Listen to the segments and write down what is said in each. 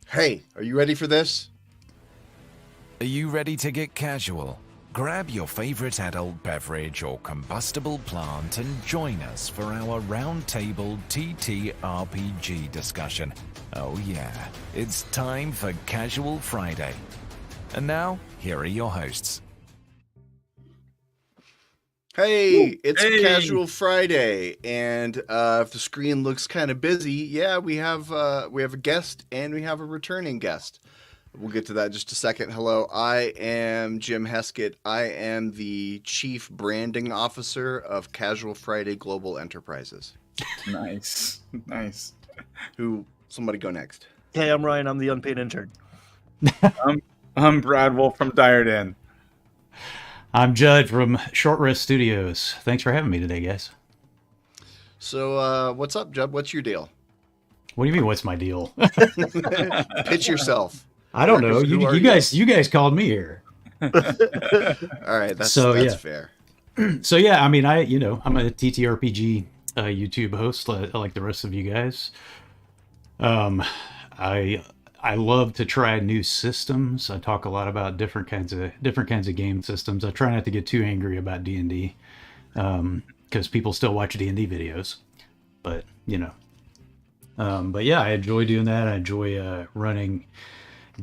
Hey, are you ready for this? Are you ready to get casual? Grab your favorite adult beverage or combustible plant and join us for our roundtable TTRPG discussion. Oh yeah, it's time for Casual Friday. And now, here are your hosts. Hey, it's Hey. Casual Friday, and if the screen looks kind of busy, yeah, we have a guest and we have a returning guest. We'll get to that in just a second. Hello, I am Jim Heskett. I am the Chief Branding Officer of Casual Friday Global Enterprises. Nice. Somebody go next. Hey, I'm Ryan. I'm the unpaid intern. I'm Brad Wolf from Diarden. I'm Judd from Short Rest Studios. Thanks for having me today, guys. So, what's up, Judd? What's your deal? What do you mean? What's my deal? Pitch yourself. I don't know. Who are You guys called me here. All right, that's fair. So yeah, I mean, I'm a TTRPG YouTube host like the rest of you guys. I love to try new systems. I talk a lot about different kinds of game systems. I try not to get too angry about D&D because people still watch D&D videos. But but yeah, I enjoy doing that. I enjoy running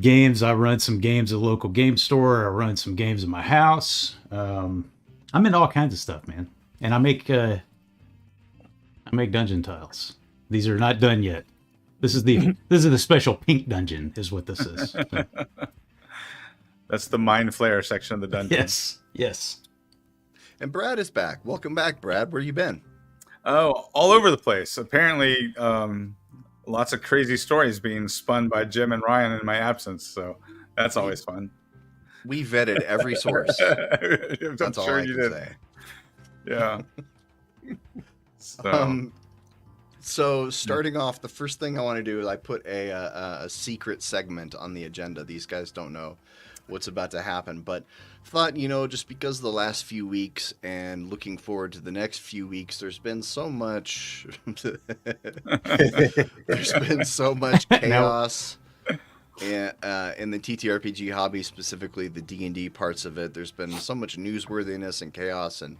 games. I run some games at a local game store. I run some games at my house. I'm into all kinds of stuff, man. And I make dungeon tiles. These are not done yet. This is the special pink dungeon, is what this is. So. That's the Mind Flayer section of the dungeon. Yes. And Brad is back. Welcome back, Brad. Where you been? Oh, all over the place. Apparently, lots of crazy stories being spun by Jim and Ryan in my absence. So that's always fun. We vetted every source. That's all I can say. Yeah. So starting off, the first thing I want to do is I put a secret segment on the agenda. These guys don't know what's about to happen, but thought, just because of the last few weeks and looking forward to the next few weeks, there's been so much chaos in the TTRPG hobby, specifically the D&D parts of it. There's been so much newsworthiness and chaos and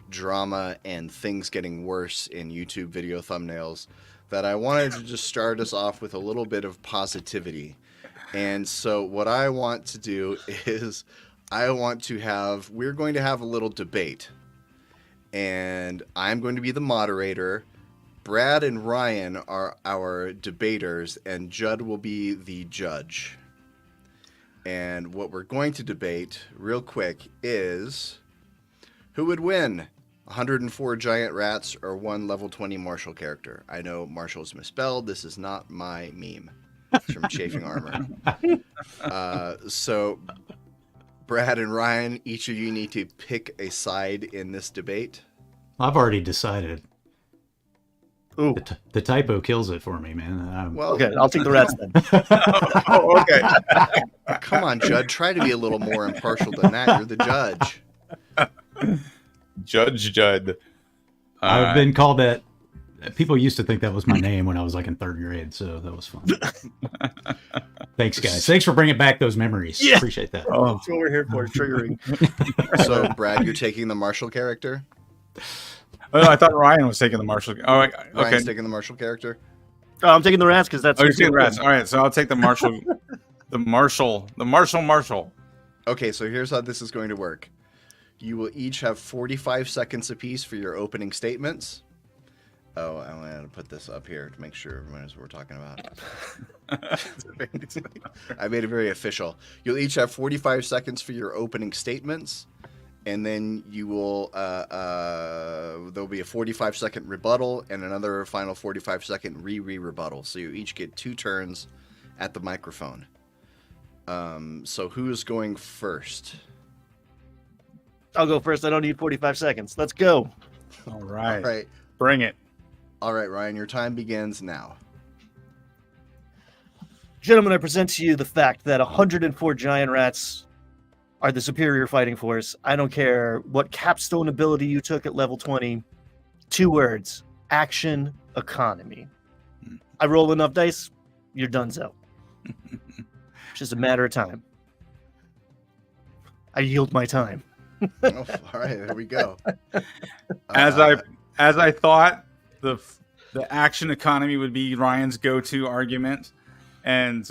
drama and things getting worse in YouTube video thumbnails that I wanted to just start us off with a little bit of positivity. And so what I want to do is we're going to have a little debate, and I'm going to be the moderator. Brad and Ryan are our debaters, and Judd will be the judge. And what we're going to debate real quick is who would win, 104 giant rats or one level 20 Marshall character. I know Marshall's misspelled. This is not my meme. It's from Chafing Armor. So Brad and Ryan, each of you need to pick a side in this debate. I've already decided. Ooh. The typo kills it for me, man. Well, Okay, I'll take the rats then. Okay. Come on, Judd. Try to be a little more impartial than that. You're the judge. Judge Judd. I've been called that. People used to think that was my name when I was like in third grade, so that was fun. Thanks, guys. Thanks for bringing back those memories. Yeah. Appreciate that. Oh, That's what we're here for, triggering. So, Brad, you're taking the Marshall character? I thought Ryan was taking the Marshall. Oh, okay. Ryan's taking the Marshall character? Oh, I'm taking the rats because that's... Oh, you're taking the rats. All right, so I'll take the Marshall. the Marshall. Okay, so here's how this is going to work. You will each have 45 seconds apiece for your opening statements. Oh, I want to put this up here to make sure everyone knows what we're talking about. I made it very official. You'll each have 45 seconds for your opening statements, and then you will there'll be a 45-second rebuttal and another final 45-second rebuttal. So you each get 2 turns at the microphone. So who's going first? I'll go first. I don't need 45 seconds. Let's go. All right. All right. Bring it. All right, Ryan, your time begins now. Gentlemen, I present to you the fact that 104 giant rats are the superior fighting force. I don't care what capstone ability you took at level 20. 2 words. Action economy. I roll enough dice, you're donezo. It's just a matter of time. I yield my time. Oh, all right, there we go. As I thought, the action economy would be Ryan's go-to argument, and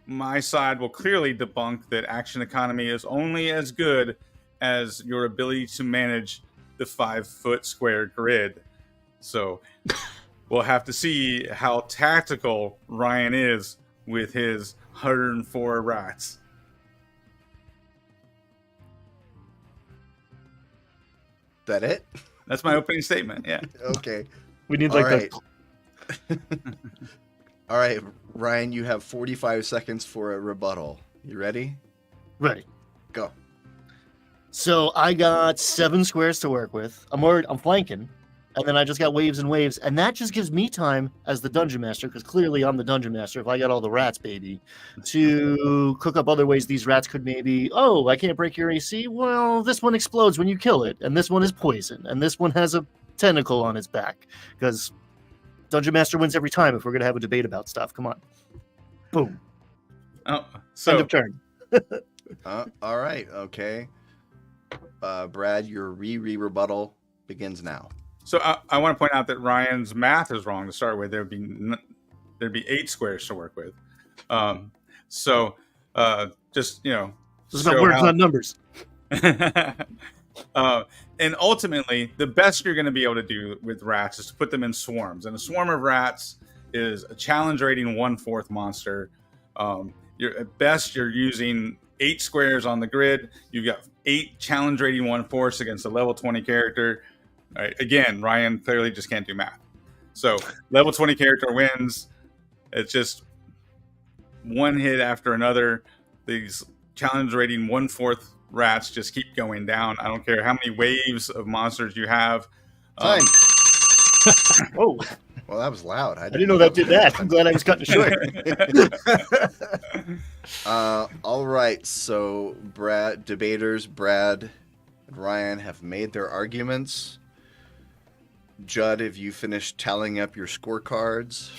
my side will clearly debunk that action economy is only as good as your ability to manage the 5-foot square grid. So we'll have to see how tactical Ryan is with his 104 rats. That it? That's my opening statement. Yeah. Okay. We need All like right. All right, Ryan, you have 45 seconds for a rebuttal. You ready? Ready. Go. So I got 7 squares to work with. I'm flanking, and then I just got waves and waves, and that just gives me time as the dungeon master, because clearly I'm the dungeon master. If I got all the rats, baby, to cook up other ways these rats could maybe. Oh, I can't break your AC. Well, this one explodes when you kill it, and this one is poison, and this one has a tentacle on its back, because dungeon master wins every time. If we're gonna have a debate about stuff, come on. Boom. Oh, End so of turn. All right. Okay. Brad, your rebuttal begins now. So I want to point out that Ryan's math is wrong to start with. There'd be 8 squares to work with. Just It's about words, not numbers. And ultimately, the best you're going to be able to do with rats is to put them in swarms. And a swarm of rats is a challenge rating 1/4 monster. At best, you're using 8 squares on the grid. You've got 8 challenge rating 1/4 against a level 20 character. All right. Again, Ryan clearly just can't do math. So level 20 character wins. It's just one hit after another. These challenge rating 1/4 rats just keep going down. I don't care how many waves of monsters you have. Time. Oh, Well, that was loud. I didn't know that did that. I'm glad I was cutting it short. All right. So, Brad and Ryan have made their arguments. Judd, have you finished tallying up your scorecards?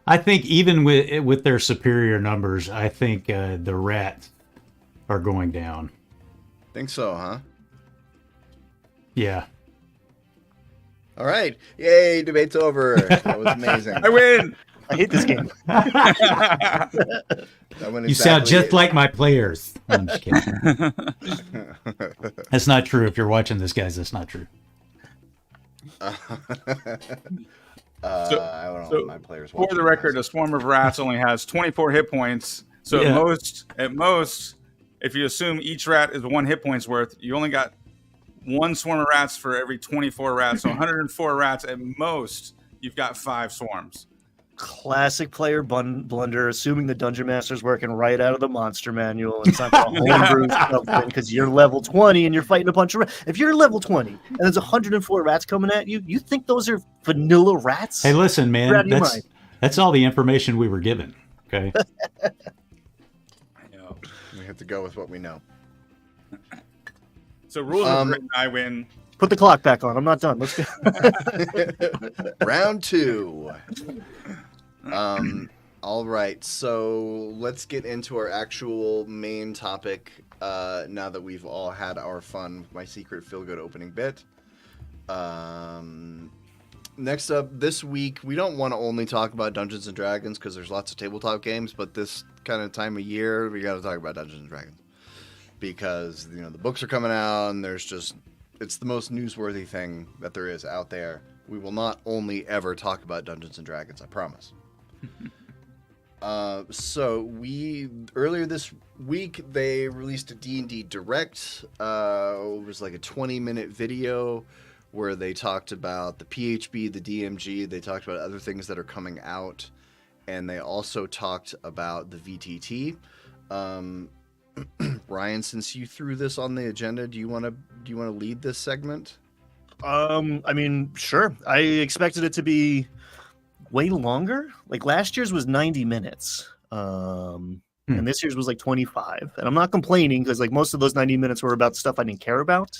I think even with their superior numbers, I think the rats are going down. Think so, huh? Yeah. All right. Yay, debate's over. That was amazing. I win. I hate this game. That went You sound exactly- just like my players. I'm just kidding. That's not true. If you're watching this, guys, that's not true. I don't know. My players. For the record, a swarm of rats only has 24 hit points. So Yeah. at most, if you assume each rat is 1 hit points worth, you only got 1 swarm of rats for every 24 rats. So 104 rats at most. You've got 5 swarms. Classic player blunder, assuming the dungeon master's working right out of the monster manual. It's not going to homebrew something because you're level 20 and you're fighting a bunch of rats. If you're level 20 and there's 104 rats coming at you, you think those are vanilla rats? Hey, listen, You're out man. of your mind. That's all the information we were given. Okay. We have to go with what we know. So rules are written, I win. Put the clock back on. I'm not done. Let's go. Round 2. All right, so let's get into our actual main topic now that we've all had our fun with my secret feel-good opening bit. Next up, this week, we don't want to only talk about Dungeons & Dragons because there's lots of tabletop games, but this kind of time of year, we got to talk about Dungeons & Dragons. Because, the books are coming out, and it's the most newsworthy thing that there is out there. We will not only ever talk about Dungeons & Dragons, I promise. So earlier this week, they released a D&D Direct. It was like a 20-minute video where they talked about the PHB, the DMG. They talked about other things that are coming out, and they also talked about the VTT. Ryan, since you threw this on the agenda, do you want to lead this segment? I mean, sure. I expected it to be way longer. Like last year's was 90 minutes. And this year's was like 25. And I'm not complaining because like most of those 90 minutes were about stuff I didn't care about.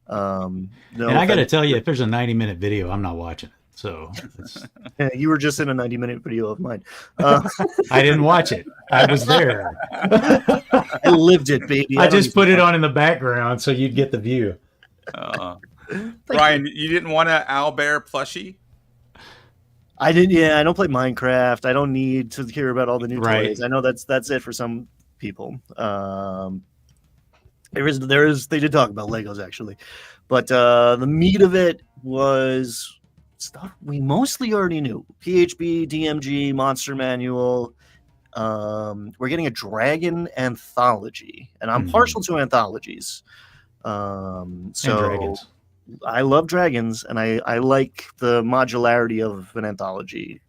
And I got to tell you, if there's a 90-minute video, I'm not watching it. So it's, Yeah, you were just in a 90-minute video of mine. I didn't watch it. I was there. I lived it, baby. I don't just need put to it watch on in the background so you'd get the view. Brian, you didn't want an owlbear plushie? I didn't. Yeah, I don't play Minecraft. I don't need to hear about all the new Right. toys. I know that's it for some people. There is. They did talk about Legos actually, but the meat of it was stuff we mostly already knew: PHB, DMG, Monster Manual. We're getting a dragon anthology, and I'm partial to anthologies. And So dragons. I love dragons, and I like the modularity of an anthology.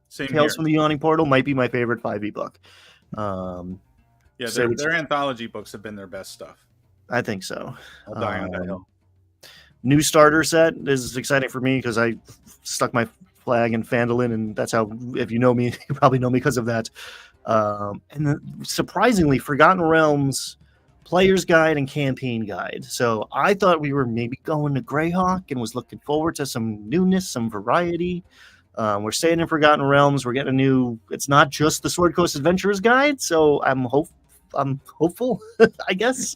Same Tales here. from the Yawning Portal might be my favorite 5e book. Yeah, so their anthology books have been their best stuff. I think so. I'll die on that hill. New starter set is exciting for me because I stuck my flag in Phandalin, and that's how, if you know me, you probably know me because of that. Surprisingly, Forgotten Realms Player's Guide and Campaign Guide. So I thought we were maybe going to Greyhawk and was looking forward to some newness, some variety. We're staying in Forgotten Realms. We're getting a new. It's not just the Sword Coast Adventurer's Guide, so I'm hopeful, I guess.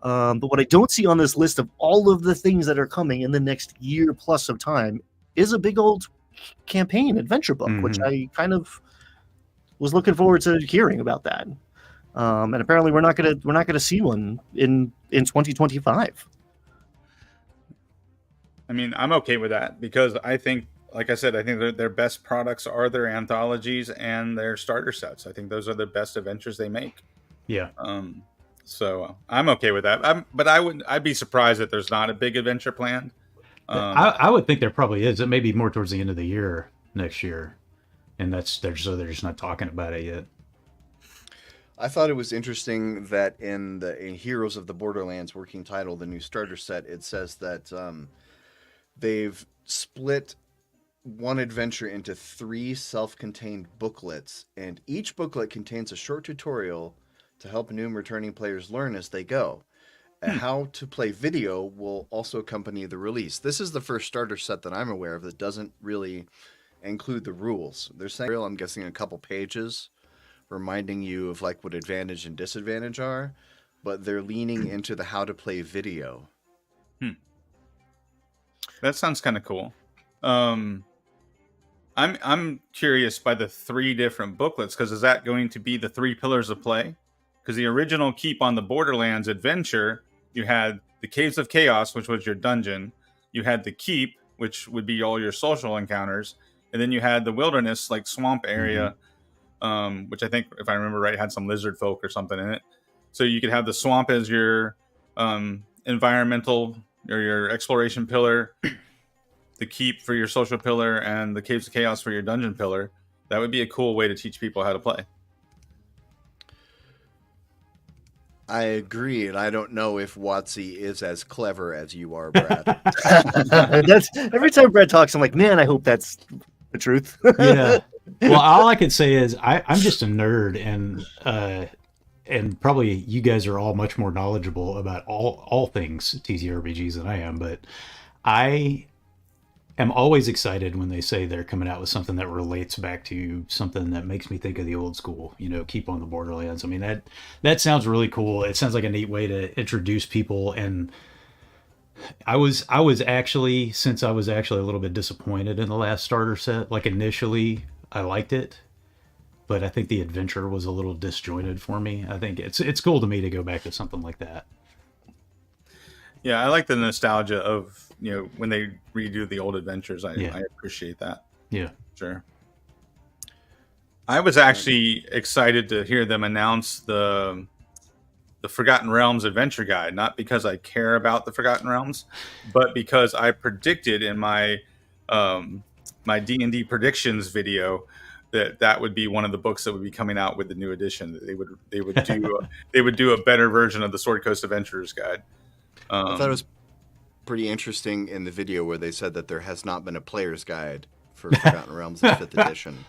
But what I don't see on this list of all of the things that are coming in the next year plus of time is a big old campaign adventure book, which I kind of was looking forward to hearing about that. And apparently we're not gonna see one in 2025. I mean, I'm okay with that because I think, like I said, I think their best products are their anthologies and their starter sets. I think those are the best adventures they make. Yeah. So I'm okay with that. But I'd be surprised that there's not a big adventure planned. I would think there probably is. It may be more towards the end of the year next year, and they're just not talking about it yet. I thought it was interesting that in Heroes of the Borderlands working title, the new starter set, it says that they've split one adventure into 3 self-contained booklets, and each booklet contains a short tutorial to help new and returning players learn as they go. How to play video will also accompany the release. This is the first starter set that I'm aware of that doesn't really include the rules. They're saying, I'm guessing, a couple pages reminding you of like what advantage and disadvantage are, but they're leaning into the how to play video. That sounds kind of cool. I'm curious by the 3 different booklets, because is that going to be the 3 pillars of play? Because the original Keep on the Borderlands adventure, you had the Caves of Chaos, which was your dungeon. You had the Keep, which would be all your social encounters, and then you had the Wilderness, like swamp area, which I think, if I remember right, had some lizard folk or something in it. So you could have the swamp as your environmental or your exploration pillar, the Keep for your social pillar, and the Caves of Chaos for your dungeon pillar. That would be a cool way to teach people how to play. I agree, and I don't know if WotC is as clever as you are, Brad. That's every time Brad talks, I'm like, man, I hope that's the truth. Yeah. Well, all I can say is I'm just a nerd, and probably you guys are all much more knowledgeable about all things TTRPGs than I am, but I am always excited when they say they're coming out with something that relates back to something that makes me think of the old school, Keep on the Borderlands. I mean, that sounds really cool. It sounds like a neat way to introduce people. And I was actually a little bit disappointed in the last starter set. Like initially I liked it, but I think the adventure was a little disjointed for me. I think it's cool to me to go back to something like that. Yeah, I like the nostalgia of, when they redo the old adventures. I appreciate that. Yeah. Sure. I was actually excited to hear them announce the Forgotten Realms Adventure Guide, not because I care about the Forgotten Realms, but because I predicted in my my D&D predictions video that would be one of the books that would be coming out with the new edition. They would do a better version of the Sword Coast Adventurer's Guide. I thought it was pretty interesting in the video where they said that there has not been a player's guide for Forgotten Realms in 5th edition,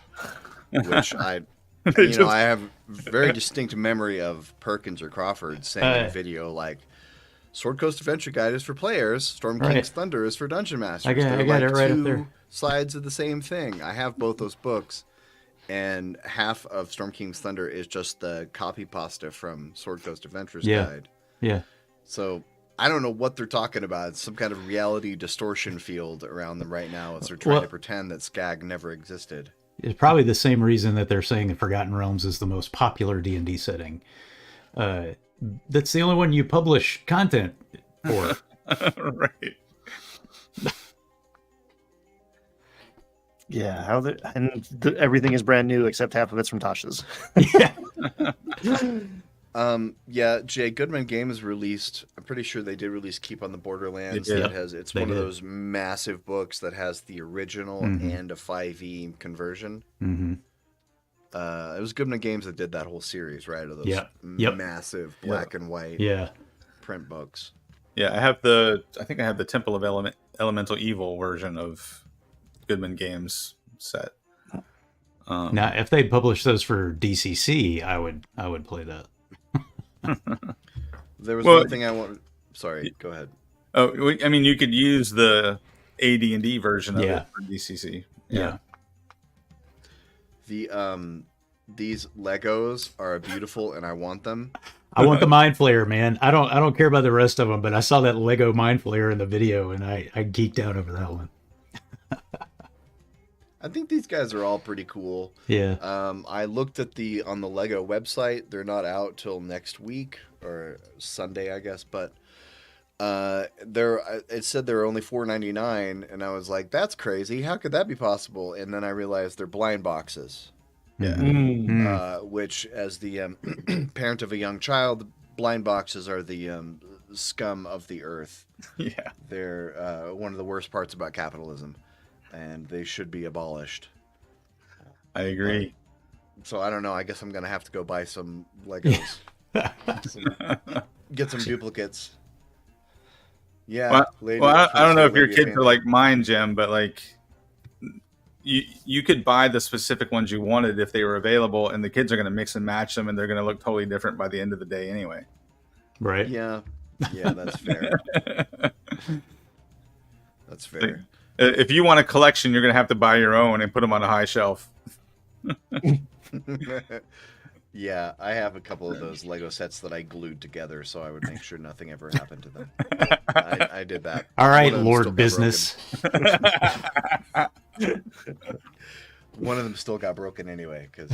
which I have very distinct memory of Perkins or Crawford saying in the video, like, Sword Coast Adventure Guide is for players. Storm Right. King's Thunder is for Dungeon Masters. I got They're it right up there. two sides of the same thing. I have both those books, and half of Storm King's Thunder is just the copy pasta from Sword Coast Adventure's Yeah. Guide. Yeah. So I don't know what they're talking about. It's some kind of reality distortion field around them right now as they're trying to pretend that Skag never existed. It's probably the same reason that they're saying that Forgotten Realms is the most popular D&D setting. That's the only one you publish content for. Right. Yeah, everything is brand new except half of it's from Tasha's. Yeah, Jay, Goodman Games released. I'm pretty sure they did release Keep on the Borderlands. They did. It's They one of did. those massive books that has the original Mhm. and a 5e conversion. Mm-hmm. It was Goodman Games that did that whole series, right? Of those Yep. Yep. massive black and white Yeah. print books. Yeah, I think I have the Temple of Elemental Evil version of Goodman Games set. Now, if they publish those for DCC, I would play that. There was Well- one thing I wanted. Sorry, go ahead. Oh, I mean, you could use the AD&D version of Yeah. it for DCC. Yeah. The these Legos are beautiful, and I want them. I want the Mind Flayer, man. I don't care about the rest of them, but I saw that Lego Mind Flayer in the video, and I geeked out over that one. I think these guys are all pretty cool. Yeah. I looked at on the Lego website. They're not out till next week or Sunday, I guess. But it said they were only $4.99, and I was like, "That's crazy! How could that be possible?" And then I realized they're blind boxes. Yeah. Which, as the parent of a young child, blind boxes are the scum of the earth. Yeah. They're one of the worst parts about capitalism, and they should be abolished. I agree. So I don't know. I guess I'm gonna have to go buy some Legos, get some duplicates. Yeah, Well, I don't know if your kids are like mine, Jim, but like you could buy the specific ones you wanted if they were available, and the kids are going to mix and match them, and they're going to look totally different by the end of the day anyway. Right. Yeah, that's fair. That's fair. If you want a collection, you're going to have to buy your own and put them on a high shelf. Yeah, I have a couple of those Lego sets that I glued together, so I would make sure nothing ever happened to them. I did that. All right, One of them still Lord got Business. One of them still got broken anyway, because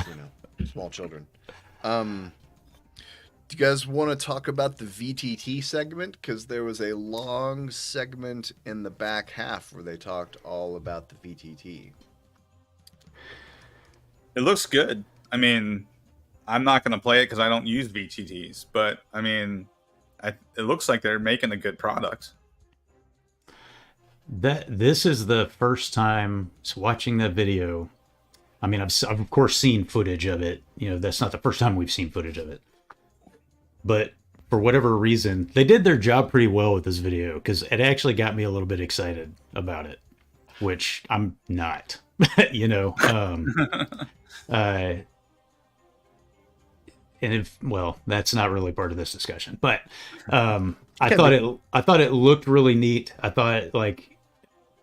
small children. Do you guys want to talk about the VTT segment? Because there was a long segment in the back half where they talked all about the VTT. It looks good. I mean, I'm not going to play it because I don't use VTTs, but I mean, it looks like they're making a good product. This is the first time watching that video. I mean, I've of course seen footage of it. That's not the first time we've seen footage of it. But for whatever reason, they did their job pretty well with this video, because it actually got me a little bit excited about it, which I'm not. That's not really part of this discussion, but I thought it looked really neat. I thought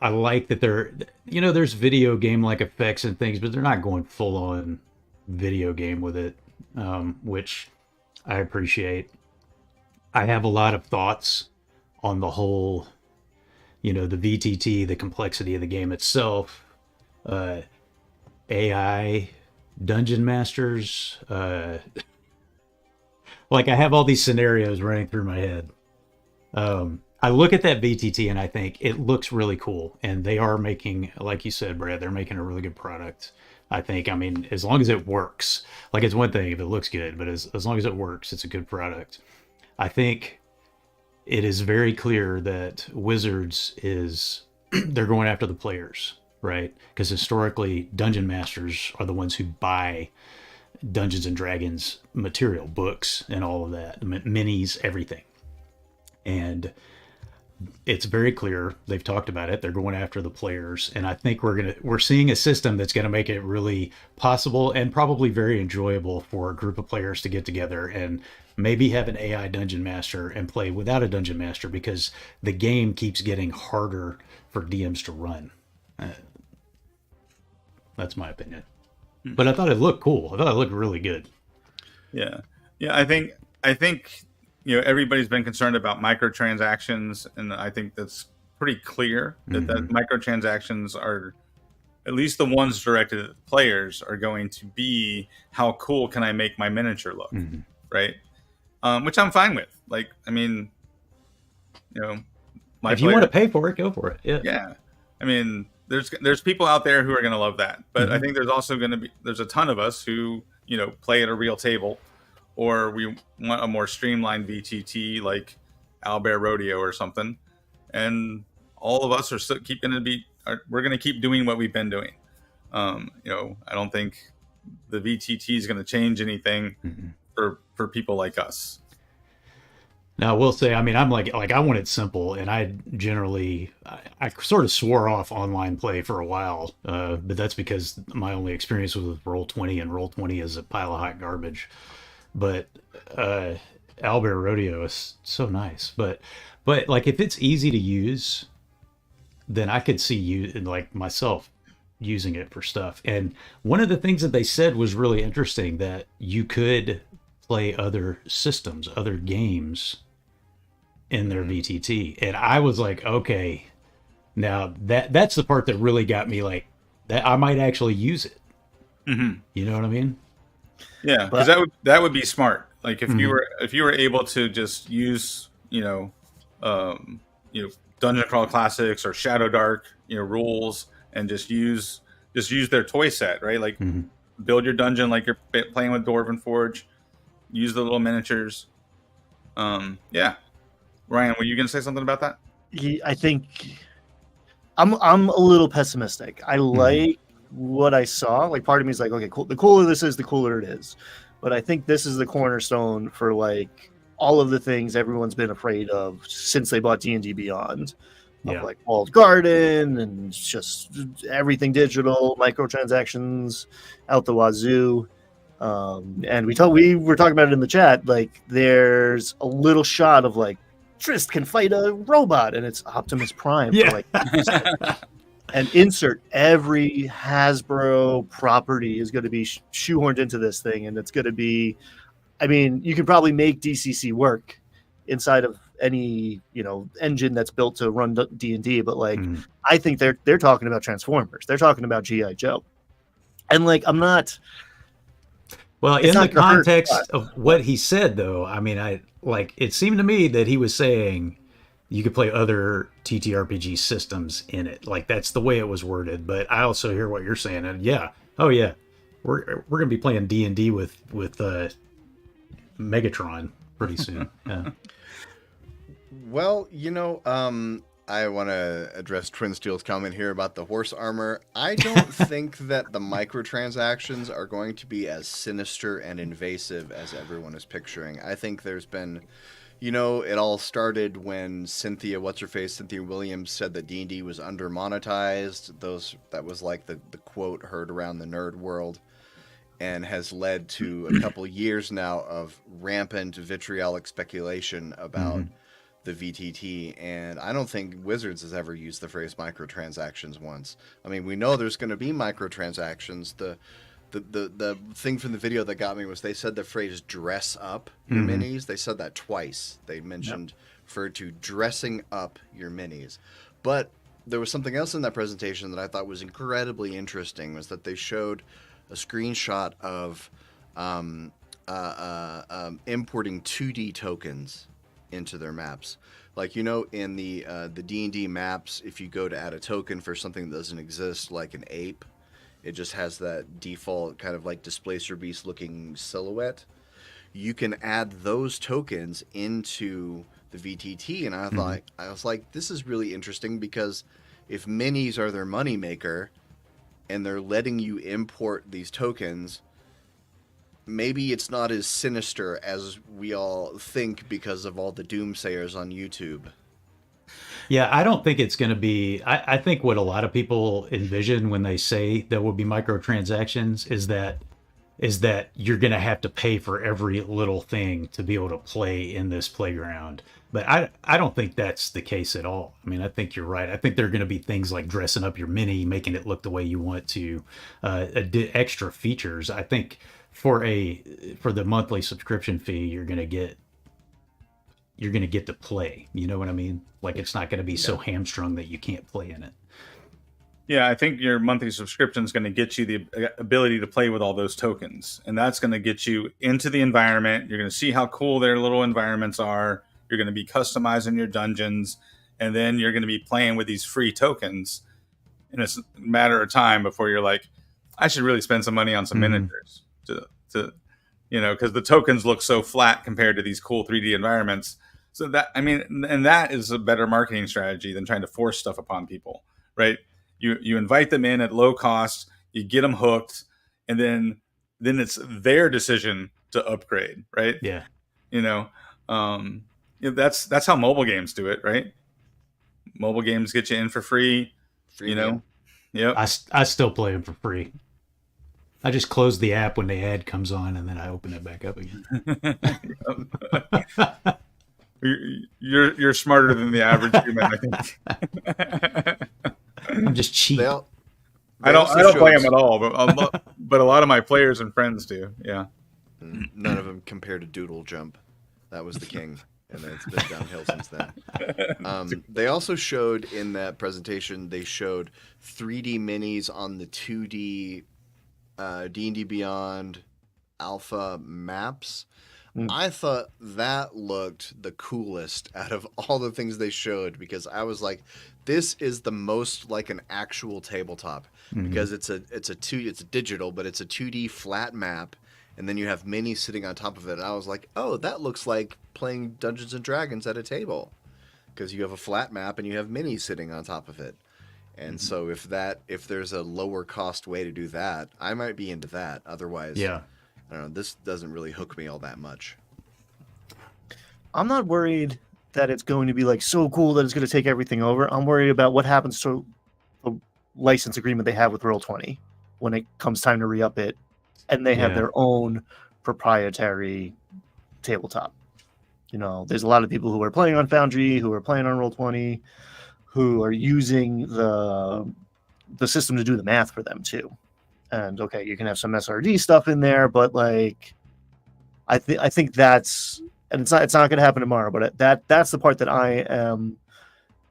I like that there's video game like effects and things, but they're not going full on video game with it, which I appreciate. I have a lot of thoughts on the whole, the VTT, the complexity of the game itself, AI, dungeon masters, I have all these scenarios running through my head. I look at that VTT and I think it looks really cool, and they are making, like you said, Brad, they're making a really good product. I think, as long as it works, it's one thing if it looks good, but as long as it works, it's a good product. I think it is very clear that Wizards they're going after the players, right? Because historically, dungeon masters are the ones who buy Dungeons and Dragons material, books, and all of that, minis, everything. And it's very clear, they've talked about it, they're going after the players, and I think we're seeing a system that's going to make it really possible and probably very enjoyable for a group of players to get together and maybe have an AI dungeon master and play without a dungeon master, because the game keeps getting harder for DMs to run. That's my opinion. But I thought it looked cool. I thought it looked really good. Yeah, yeah. I think everybody's been concerned about microtransactions, and I think that's pretty clear that microtransactions are, at least the ones directed at players, are going to be how cool can I make my miniature look, right? Which I'm fine with. Like, I mean, if you want to pay for it, go for it. Yeah. Yeah. I mean, there's people out there who are going to love that, but I think there's also there's a ton of us who play at a real table, or we want a more streamlined VTT like Owlbear Rodeo or something, and all of us are still we're going to keep doing what we've been doing. I don't think the VTT is going to change anything for people like us. Now, I will say, I mean, I'm like I want it simple, and I sort of swore off online play for a while, but that's because my only experience was with Roll20, and Roll20 is a pile of hot garbage. But Owlbear Rodeo is so nice. But like, if it's easy to use, then I could see you, like myself, using it for stuff. And one of the things that they said was really interesting, that you could play other systems, other games in their VTT. And I was like, okay, now that's the part that really got me, like, that I might actually use it. You know what I mean? Yeah, because that would be smart. Like, if you were able to just use Dungeon Crawl Classics or Shadow Dark rules, and just use their toy set, right? Like, build your dungeon like you're playing with Dwarven Forge. Use the little miniatures. Yeah. Ryan, were you going to say something about that? I think I'm a little pessimistic. I like what I saw. Like, part of me is like, okay, cool. The cooler this is, the cooler it is. But I think this is the cornerstone for, like, all of the things everyone's been afraid of since they bought D&D Beyond. Of, like, walled garden and just everything digital, microtransactions out the wazoo. And we were talking about it in the chat. Like, there's a little shot of, like, Trist can fight a robot, and it's Optimus Prime. Yeah. For, like, and insert every Hasbro property is going to be shoehorned into this thing, and it's going to be, I mean, you can probably make DCC work inside of any engine that's built to run D&D, but like, I think they're talking about Transformers, they're talking about GI Joe, and like, I'm not. Well, in the context of what he said, though, I mean, it seemed to me that he was saying you could play other TTRPG systems in it. Like, that's the way it was worded. But I also hear what you're saying, and we're gonna be playing D&D with Megatron pretty soon. Yeah. Well, I want to address Twin Steel's comment here about the horse armor. I don't think that the microtransactions are going to be as sinister and invasive as everyone is picturing. I think there's been, it all started when Cynthia Williams said that D&D was under monetized. That was like the quote heard around the nerd world, and has led to a couple years now of rampant vitriolic speculation about the VTT, and I don't think Wizards has ever used the phrase microtransactions once. I mean, we know there's going to be microtransactions. The thing from the video that got me was they said the phrase dress up your minis. They said that twice. They mentioned referred to dressing up your minis. But there was something else in that presentation that I thought was incredibly interesting, was that they showed a screenshot of importing 2D tokens into their maps. Like, in the D&D maps, if you go to add a token for something that doesn't exist, like an ape, it just has that default kind of like Displacer Beast looking silhouette. You can add those tokens into the VTT, and I was like, this is really interesting, because if minis are their moneymaker and they're letting you import these tokens, maybe it's not as sinister as we all think because of all the doomsayers on YouTube. Yeah, I don't think it's going to be. I think what a lot of people envision when they say there will be microtransactions is that is that you're going to have to pay for every little thing to be able to play in this playground. But I don't think that's the case at all. I mean, I think you're right. I think there are going to be things like dressing up your mini, making it look the way you want to, extra features. I think for the monthly subscription fee, you're going to get to play. You know what I mean? Like, it's not going to be so hamstrung that you can't play in it. Yeah, I think your monthly subscription is going to get you the ability to play with all those tokens. And that's going to get you into the environment. You're going to see how cool their little environments are. You're going to be customizing your dungeons. And then you're going to be playing with these free tokens. And it's a matter of time before you're like, I should really spend some money on some miniatures to because the tokens look so flat compared to these cool 3D environments. So that, I mean, and that is a better marketing strategy than trying to force stuff upon people, right? You invite them in at low cost, you get them hooked, and then it's their decision to upgrade, right? Yeah. That's how mobile games do it, right? Mobile games get you in for free, Freemium. Yep. I still play them for free. I just close the app when the ad comes on, and then I open it back up again. You're smarter than the average human, I think. I'm just cheap. I don't play them at all, but a lot of my players and friends do. Yeah. None of them compare to Doodle Jump. That was the king, and it's been downhill since then. They also showed in that presentation, they showed 3D minis on the 2D D&D Beyond alpha maps. I thought that looked the coolest out of all the things they showed, because I was like, this is the most like an actual tabletop, because it's digital, but it's a 2D flat map, and then you have minis sitting on top of it. And I was like, oh, that looks like playing Dungeons and Dragons at a table, because you have a flat map and you have minis sitting on top of it. And so if there's a lower cost way to do that, I might be into that. Otherwise, yeah. I don't know, this doesn't really hook me all that much. I'm not worried that it's going to be like so cool that it's going to take everything over. I'm worried about what happens to the license agreement they have with Roll20 when it comes time to re-up it, and they have their own proprietary tabletop. There's a lot of people who are playing on Foundry, who are playing on Roll20, who are using the system to do the math for them too. And okay, you can have some SRD stuff in there, but like, I think that's, and it's not going to happen tomorrow. But that's the part that I am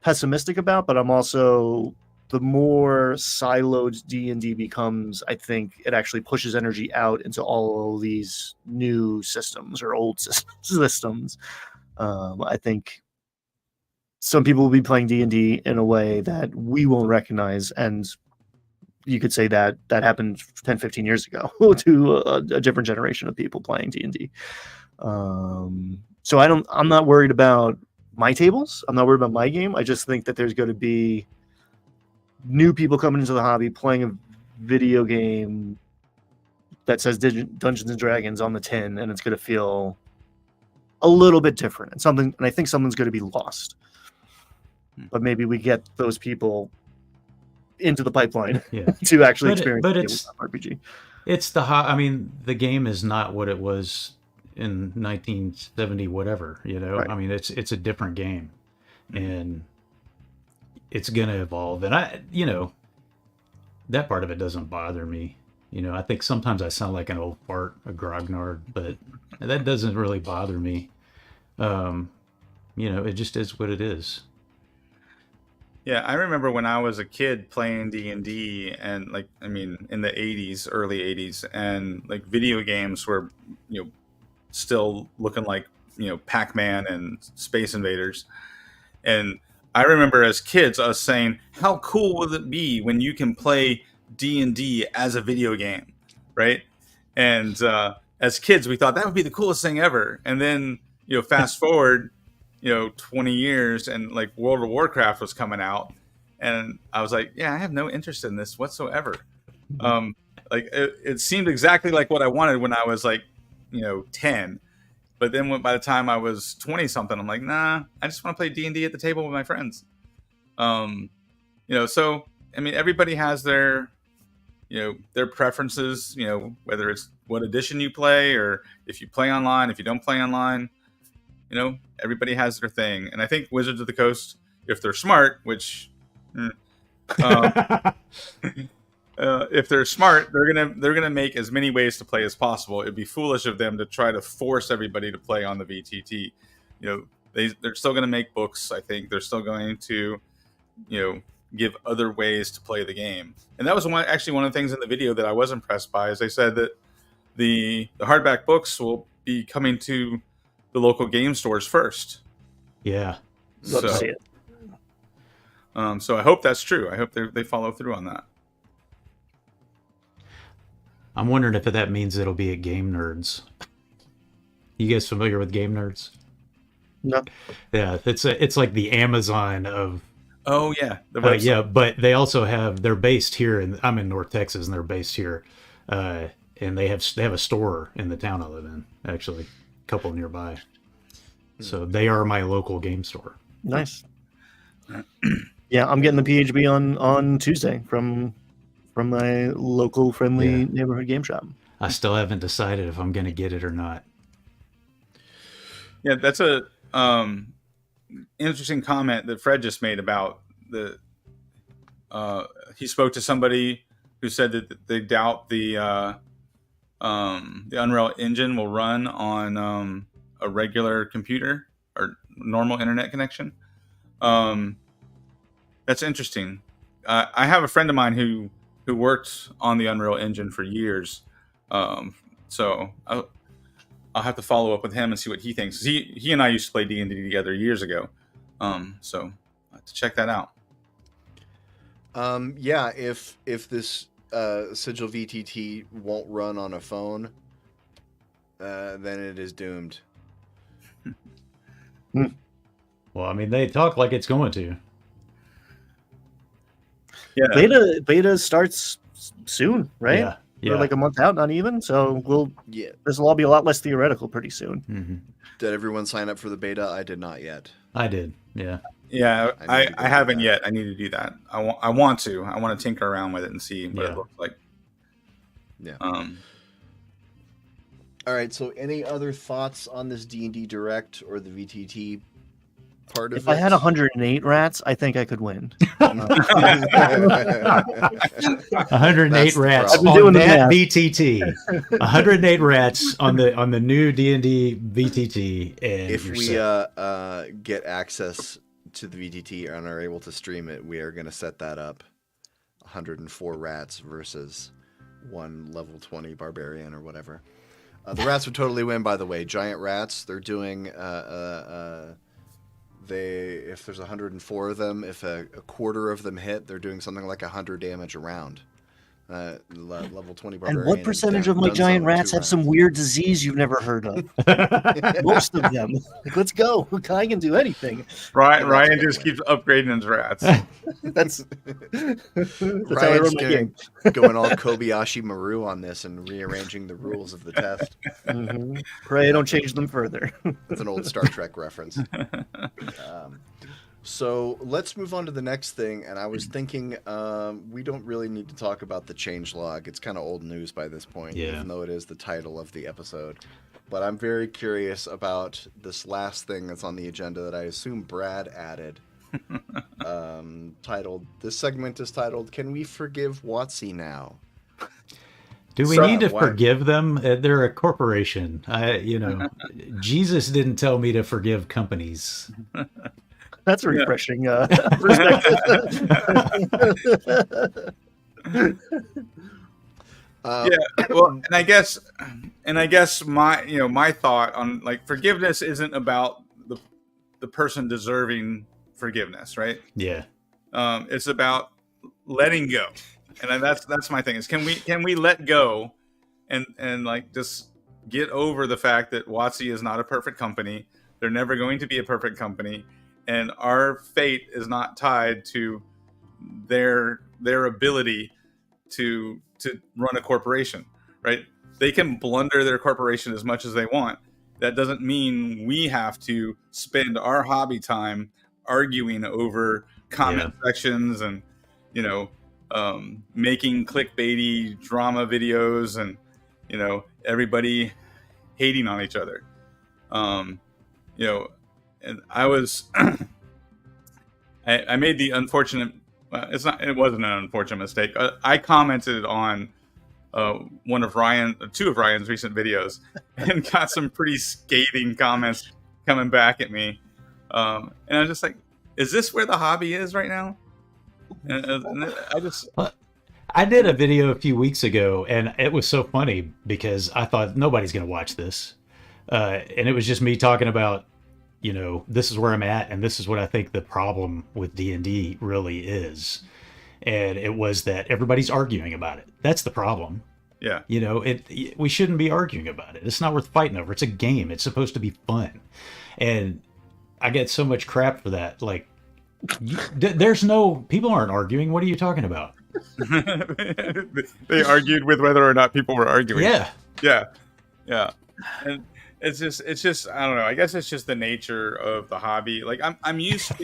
pessimistic about. But I'm also, the more siloed D&D becomes, I think it actually pushes energy out into all these new systems or old systems. I think some people will be playing D&D in a way that we won't recognize, and you could say that happened 10, 15 years ago to a different generation of people playing D&D. So I'm not worried about my tables. I'm not worried about my game. I just think that there's going to be new people coming into the hobby playing a video game that says Dungeons and Dragons on the tin, and it's going to feel a little bit different and I think something's going to be lost. But maybe we get those people into the pipeline to actually experience RPG. It's the game is not what it was in 1970 whatever, Right. I mean, it's a different game, and it's going to evolve, and that part of it doesn't bother me. I think sometimes I sound like an old fart, a grognard, but that doesn't really bother me. It just is what it is. Yeah, I remember when I was a kid playing D&D, and in the 80s, early 80s, and like video games were, still looking like, Pac-Man and Space Invaders. And I remember as kids us saying, how cool will it be when you can play D&D as a video game, right? And as kids, we thought that would be the coolest thing ever. And then, fast forward 20 years, and like World of Warcraft was coming out, and I was like, yeah, I have no interest in this whatsoever. It seemed exactly like what I wanted when I was like 10, but then by the time I was 20 something, I'm like, nah, I just want to play D&D at the table with my friends. So I mean, everybody has their their preferences, whether it's what edition you play or if you play online, if you don't play online, everybody has their thing. And I think Wizards of the Coast, if they're smart, which if they're smart, they're gonna make as many ways to play as possible. It'd be foolish of them to try to force everybody to play on the VTT. They're still going to make books. I think they're still going to, give other ways to play the game. And that was one of the things in the video that I was impressed by, is they said that the hardback books will be coming to the local game stores first. Yeah. Love to see it. So I hope that's true. I hope they follow through on that. I'm wondering if that means it'll be at Game Nerds. You guys familiar with Game Nerds? No. Yeah, it's like the Amazon of. Oh yeah, yeah, but they also they're based here, and I'm in North Texas, and they're based here, and they have a store in the town I live in, actually, a couple nearby. So they are my local game store. Nice. Yeah, I'm getting the PHB on Tuesday from my local friendly neighborhood game shop. I still haven't decided if I'm going to get it or not. Yeah, that's a interesting comment that Fred just made about he spoke to somebody who said that they doubt the Unreal Engine will run on a regular computer or normal internet connection. That's interesting. I have a friend of mine who worked on the Unreal Engine for years, so I'll have to follow up with him and see what he thinks. He and I used to play D&D together years ago, so I'll have to check that out. Yeah, if this Sigil VTT won't run on a phone, then it is doomed. Well, I mean, they talk like it's going to. Yeah, Beta starts soon, right? Yeah. Yeah. We're like a month out, not even. So this will all be a lot less theoretical pretty soon. Mm-hmm. Did everyone sign up for the beta? I did not yet. I did. Yeah. Yeah, I haven't yet. I need to do that. I want to. I want to tinker around with it and see what it looks like. Yeah. All right. So, any other thoughts on this D&D Direct or the VTT part of it? If I had 108 rats, I think I could win. 108 rats I've been on doing the that math. VTT. 108 rats on the new D&D VTT. And If you're we set. get access to the VTT and are able to stream it, we are going to set that up. 104 rats versus one level 20 barbarian or whatever. The rats would totally win, by the way. Giant rats. They're doing if there's 104 of them, if a quarter of them hit, they're doing something like 100 damage a round. Level 20 barbarian. And what percentage of my giant rats have some weird disease you've never heard of? Most of them. Like, let's go. I can do anything. Ryan just keeps upgrading his rats. That's how I Ryan's run my game. going all Kobayashi Maru on this and rearranging the rules of the test. Mm-hmm. Pray I don't change them further. That's an old Star Trek reference. So let's move on to the next thing. And I was thinking we don't really need to talk about the changelog. It's kind of old news by this point, even though it is the title of the episode. But I'm very curious about this last thing that's on the agenda that I assume Brad added. This segment is titled, "Can we forgive WotC now?" Do we need to forgive them? They're a corporation. Jesus didn't tell me to forgive companies. That's a refreshing perspective. Well, and I guess my thought on forgiveness isn't about the person deserving forgiveness, right? Yeah. It's about letting go, and that's my thing. Is can we let go, and just get over the fact that WotC is not a perfect company. They're never going to be a perfect company. And our fate is not tied to their ability to run a corporation, right? They can blunder their corporation as much as they want. That doesn't mean we have to spend our hobby time arguing over comment sections and making clickbaity drama videos, and everybody hating on each other. And I was I made the unfortunate. It wasn't an unfortunate mistake. I commented on two of Ryan's recent videos, and got some pretty scathing comments coming back at me. And I was just like, "Is this where the hobby is right now?" And I did a video a few weeks ago, and it was so funny because I thought nobody's going to watch this, and it was just me talking about, this is where I'm at, and this is what I think the problem with D&D really is. And it was that everybody's arguing about it. That's the problem. Yeah. We shouldn't be arguing about it. It's not worth fighting over. It's a game. It's supposed to be fun. And I get so much crap for that. Like, people aren't arguing. What are you talking about? They argued with whether or not people were arguing. Yeah. And it's just I don't know. I guess it's just the nature of the hobby. Like I'm used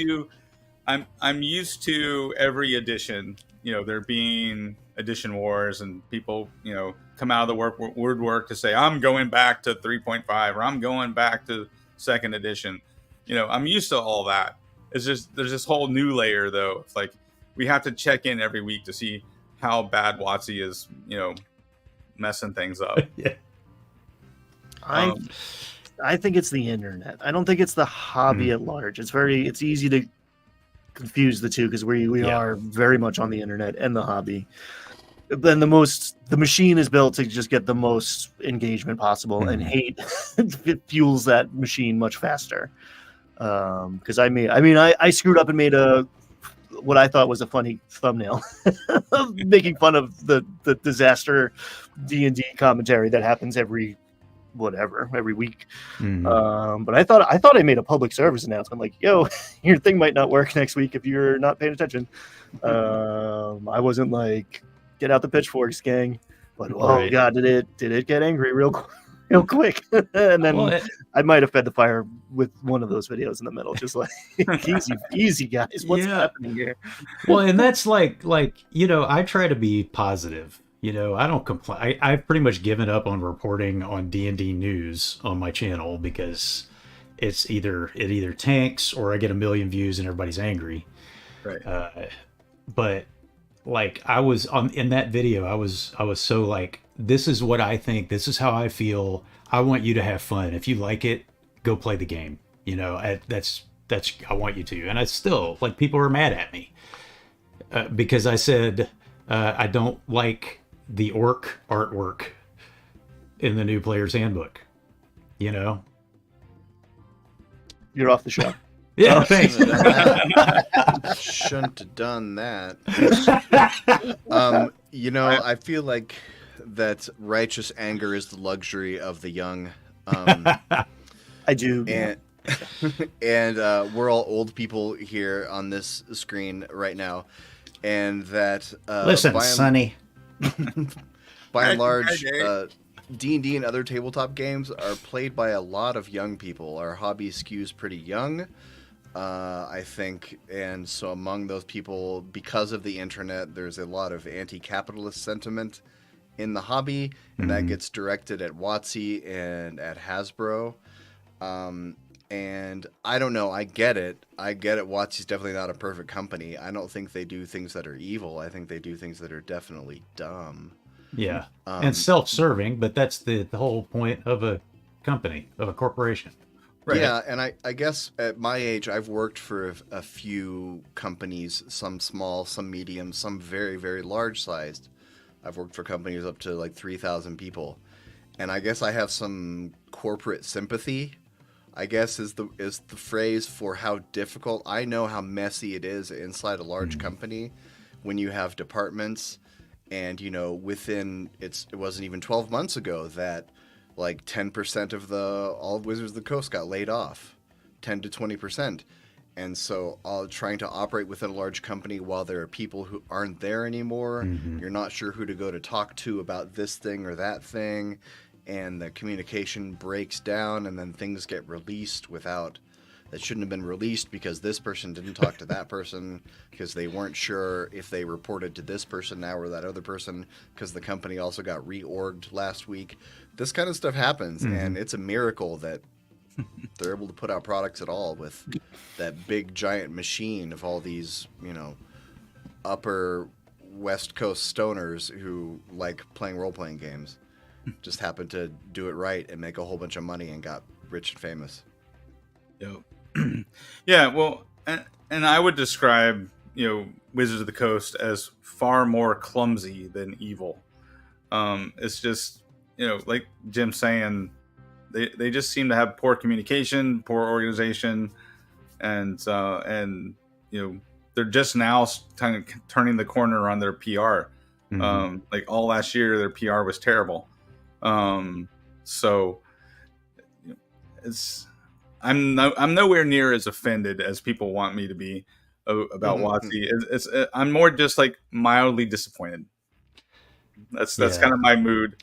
to every edition, there being edition wars, and people, come out of the woodwork to say, I'm going back to 3.5, or I'm going back to second edition. I'm used to all that. It's just, there's this whole new layer though. It's like, we have to check in every week to see how bad WotC is, messing things up. Yeah. I think it's the internet. I don't think it's the hobby at large. It's easy to confuse the two because we are very much on the internet and the hobby. Then the machine is built to just get the most engagement possible, and hate it fuels that machine much faster. Because I screwed up and made what I thought was a funny thumbnail, making fun of the disaster D&D commentary that happens every week. But I thought I made a public service announcement, like, yo, your thing might not work next week if you're not paying attention. I wasn't like, get out the pitchforks, gang. But oh god, did it get angry real quick. And then I might have fed the fire with one of those videos in the middle, just like, easy guys, what's happening here? Well, and that's like I try to be positive. I don't complain. I've pretty much given up on reporting on D&D news on my channel because it either tanks or I get 1 million views and everybody's angry. Right. But like in that video, I was so like, this is what I think. This is how I feel. I want you to have fun. If you like it, go play the game. That's I want you to. And I still, like, people are mad at me because I said I don't like the orc artwork in the new player's handbook. You're off the show. Yeah, thanks. Shouldn't have done that. I feel like that righteous anger is the luxury of the young. I do. And we're all old people here on this screen right now. And that... Listen, Sonny. By and large, D&D and other tabletop games are played by a lot of young people. Our hobby skews pretty young, I think. And so among those people, because of the internet, there's a lot of anti-capitalist sentiment in the hobby, and that gets directed at WotC and at Hasbro. And I don't know. I get it. WotC's definitely not a perfect company. I don't think they do things that are evil. I think they do things that are definitely dumb. Yeah. And self-serving, but that's the whole point of a company, of a corporation. Right. Yeah, and I guess at my age, I've worked for a few companies, some small, some medium, some very, very large-sized. I've worked for companies up to like 3,000 people. And I guess I have some corporate sympathy, I guess is the phrase for how difficult. I know how messy it is inside a large company when you have departments, and it wasn't even 12 months ago that like 10% of all of Wizards of the Coast got laid off, 10 to 20%. And so trying to operate within a large company while there are people who aren't there anymore, you're not sure who to go to talk to about this thing or that thing, and the communication breaks down, and then things get released without that shouldn't have been released because this person didn't talk to that person because they weren't sure if they reported to this person now or that other person because the company also got reorged last week. This kind of stuff happens, and it's a miracle that they're able to put out products at all with that big giant machine of all these, upper West Coast stoners who like playing role-playing games. Just happened to do it right and make a whole bunch of money and got rich and famous. Yep. Yeah, well, and I would describe, Wizards of the Coast as far more clumsy than evil. It's just, like Jim's saying, they just seem to have poor communication, poor organization, and they're just now turning the corner on their PR. Like all last year, their PR was terrible. So I'm nowhere near as offended as people want me to be about WotC. I'm more just like mildly disappointed. That's kind of my mood.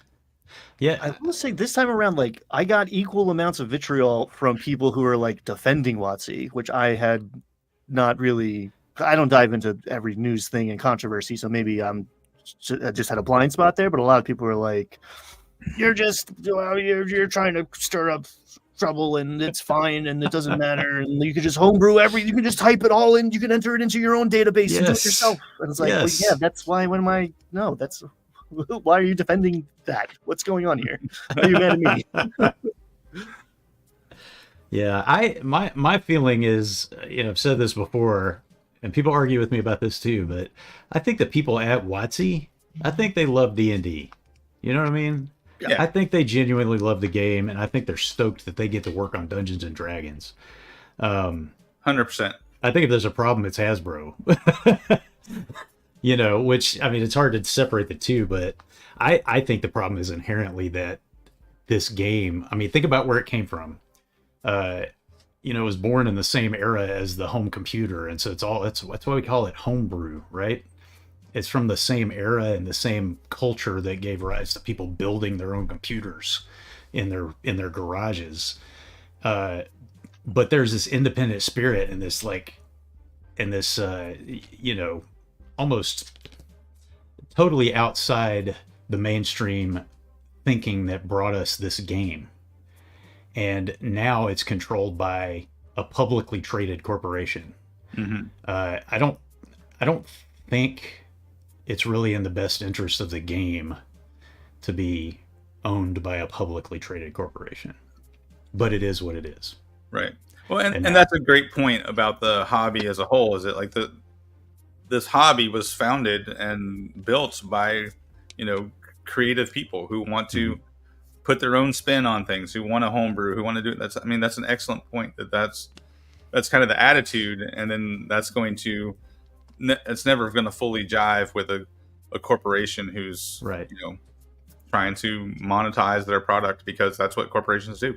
Yeah, I will say this time around, like, I got equal amounts of vitriol from people who are like defending WotC, which I had not really. I don't dive into every news thing and controversy, so maybe I just had a blind spot there. But a lot of people were like, "You're you're trying to stir up trouble, and it's fine, and it doesn't matter, and you can just homebrew you can just type it all in, you can enter it into your own database and do it yourself." And it's like, well, yeah, that's why. That's why are you defending that? What's going on here? Are you mad at me? Yeah, my feeling is, I've said this before, and people argue with me about this too, but I think the people at WotC, I think they love D&D. You know what I mean? Yeah. I think they genuinely love the game, and I think they're stoked that they get to work on Dungeons and Dragons. 100%. I think if there's a problem, it's Hasbro. Which, I mean, it's hard to separate the two, but I think the problem is inherently that this game, I mean, think about where it came from. It was born in the same era as the home computer, and so that's why we call it homebrew, right? It's from the same era and the same culture that gave rise to people building their own computers in their garages. But there's this independent spirit and this almost totally outside the mainstream thinking that brought us this game. And now it's controlled by a publicly traded corporation. I don't think it's really in the best interest of the game to be owned by a publicly traded corporation, but it is what it is. Right. Well, and that's a great point about the hobby as a whole. Is it like this hobby was founded and built by, creative people who want to put their own spin on things, who want to homebrew, who want to do it. That's an excellent point. That's kind of the attitude, and then it's never going to fully jive with a corporation who's right, trying to monetize their product, because that's what corporations do.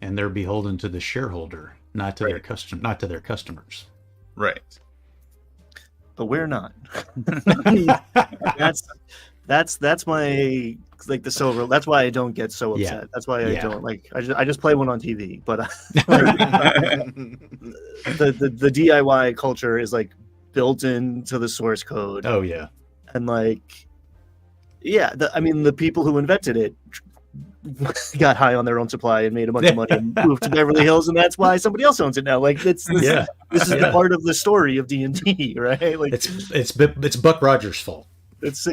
And they're beholden to the shareholder, not to their customers. Right. But we're not. That's my the silver. That's why I don't get so upset. Yeah. That's why I don't I just play one on TV. But the DIY culture is built into the source code. Oh yeah. And the people who invented it got high on their own supply and made a bunch of money and moved to Beverly Hills, and that's why somebody else owns it now. This is the part of the story of D&D, right? It's Buck Rogers' fault. It's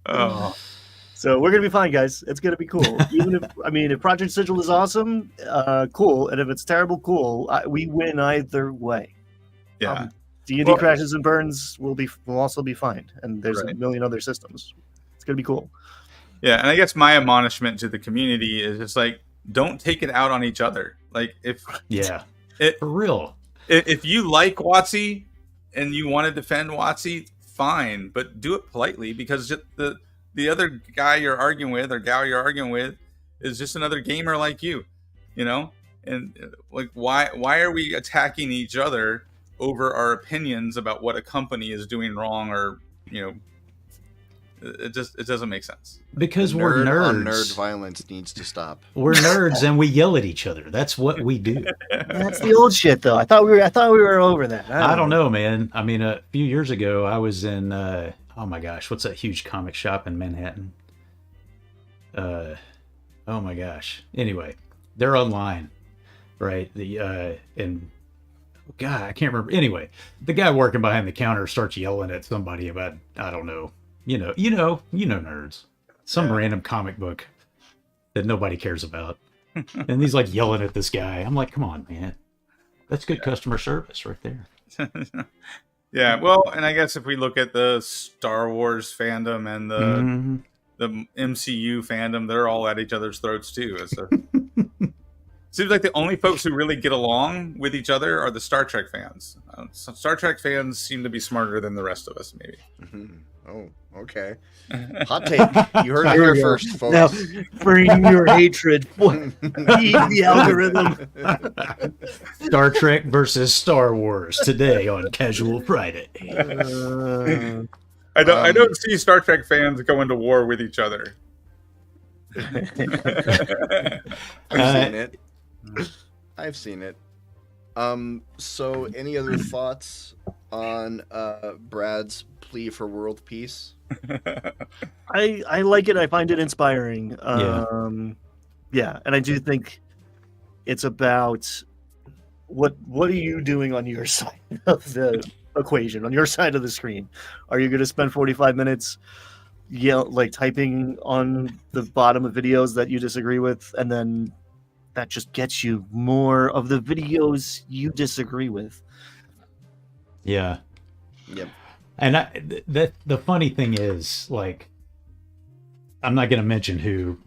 Oh. So we're gonna be fine, guys. It's gonna be cool. Even if Project Sigil is awesome, cool, and if it's terrible, cool. We win either way. Yeah. D&D crashes and burns will also be fine, and there's a million other systems. It's gonna be cool. Yeah, and I guess my admonishment to the community is just don't take it out on each other. For real. If you like WotC and you want to defend WotC, fine, but do it politely, because the other guy you're arguing with or gal you're arguing with is just another gamer like you, and why are we attacking each other over our opinions about what a company is doing wrong or It doesn't make sense. Because The we're nerd on nerds. nerd violence needs to stop. We're nerds and we yell at each other. That's what we do. That's the old shit, though. I thought we were over that. I don't know, man. I mean, a few years ago, I was in, oh my gosh, what's that huge comic shop in Manhattan? Oh my gosh. Anyway, they're online, right? And God, I can't remember. Anyway, the guy working behind the counter starts yelling at somebody about, I don't know, you know, nerds, some random comic book that nobody cares about. And he's like yelling at this guy. I'm like, come on, man. That's good customer service right there. Yeah, well, and I guess if we look at the Star Wars fandom and the MCU fandom, they're all at each other's throats too. So seems like the only folks who really get along with each other are the Star Trek fans. Star Trek fans seem to be smarter than the rest of us, maybe. Oh, okay. Hot take. You heard it Here here we go. first, folks. Now, bring your hatred. Feed the algorithm. Star Trek versus Star Wars today on Casual Friday. I don't see Star Trek fans going to war with each other. I've seen it. So any other thoughts on Brad's plea for world peace? I like it. I find it inspiring. Yeah, and I do think it's about what are you doing on your side of the equation, on your side of the screen? Are you going to spend 45 minutes typing on the bottom of videos that you disagree with, and then that just gets you more of the videos you disagree with? Yeah. Yep. And the funny thing is, like, I'm not going to mention who.